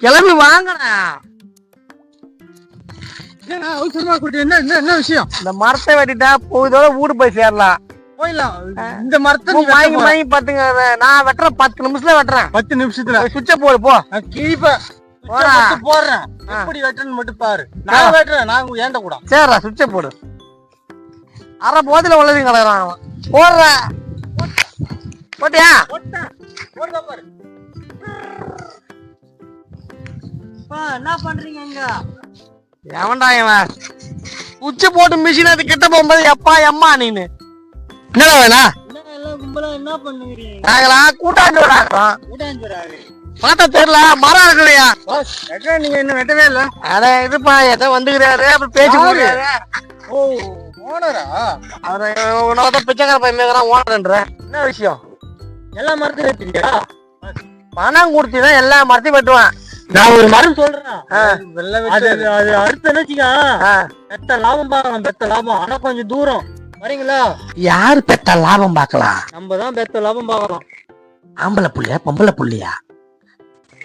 கிளம்பி வாங்கண்ணா. அவசரமா கூட்டி என்ன விஷயம்? இந்த மரத்தை வெட்டிட்டா போதோட வீடு போய் சேரலாம். போயிடலாம். இந்த மரத்தை வாங்கி பாத்துங்க. நான் வெட்டுறேன், 10 நிமிஷத்துல வெட்டுறேன். 10 நிமிஷத்துல சுவிட்ச போடு போ. கிழிப்ப போடுறேன். எப்படி வெட்டுறேன்னு மட்டும் பாரு. நான் வெட்டுறேன், நான் ஏண்ட கூட. சரிடா, சுவிட்ச போடு. அரை போதில உள்ளது கிடக்குறான். போடுற போட்டியா? பாரு. என்ன பண்றீங்க இங்க? எவன்டா இவன்? உச்சி போட்டு மிஷின் அது கிட்ட போகும்போது எப்பா எம்மா நீனு என்னடா வேணா? என்ன பண்ணுவீங்க? நாங்களாம் கூட்டாஞ்சு விடாக்குறோம். பார்த்தா தெரியல, மரம் இருக்குல்லையா? நீங்க இன்னும் வெட்டவே இல்ல. அட இதுப்பா எதோ வந்துக்கிறாரு, அப்புறம் பேச்சு போடுறாரு. ஓ, ஓனரா? அவரை உனதான் பிச்சைக்கார பையன் மேய்க்கிறான் ஓனர்ன்ற. என்ன விஷயம்? எல்லா மரத்தையும் வெட்டுறியா? பணம் கொடுத்தீங்கன்னா எல்லா மரத்தையும் வெட்டுவேன். நான் ஒரு மரம் சொல்றேன், அது அடுத்த பெத்த லாபம் பார்க்கலாம். பெத்த லாபம், ஆனா கொஞ்சம் தூரம் வரீங்களா? யாரு பெத்த லாபம் பார்க்கலாம்? நம்ம தான் பெத்த லாபம் பார்க்கலாம். ஆம்பளை புள்ளையா பொம்பளை புள்ளையா?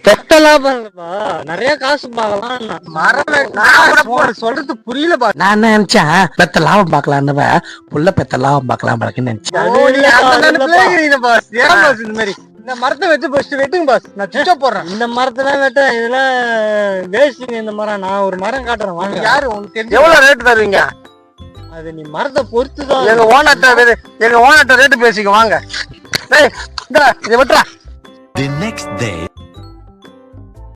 பெத்த லாபம் இல்லப்பா, நிறைய காசு பார்க்கலாம். மரம் சொல்றது புரியல பா. நான் என்ன நினைச்சேன், பெத்த லாபம் பார்க்கலான்னு புள்ள பெத்த லாபம் பார்க்கலாம் நினைச்சேன். இந்த மாதிரி இந்த மரத்தை வெட்டு ஃபர்ஸ்ட் வெட்டுங்க பாஸ். நான் சுவிட்ச் போடுறேன். இந்த மரத்தை வெட்ட இதெல்லாம் வேஸ்டிங். இந்த மரம் நான் ஒரு மரம் காட்டுறேன் வாங்க. யாரு உங்களுக்கு தெரியும்? எவ்வளவு ரேட் தருவீங்க? அது நீ மரத்தை பொறுத்துதான். எங்க ஓனர்ட்ட ரேட் பேசிக்க வாங்க. இதை விட்டுறா. The next day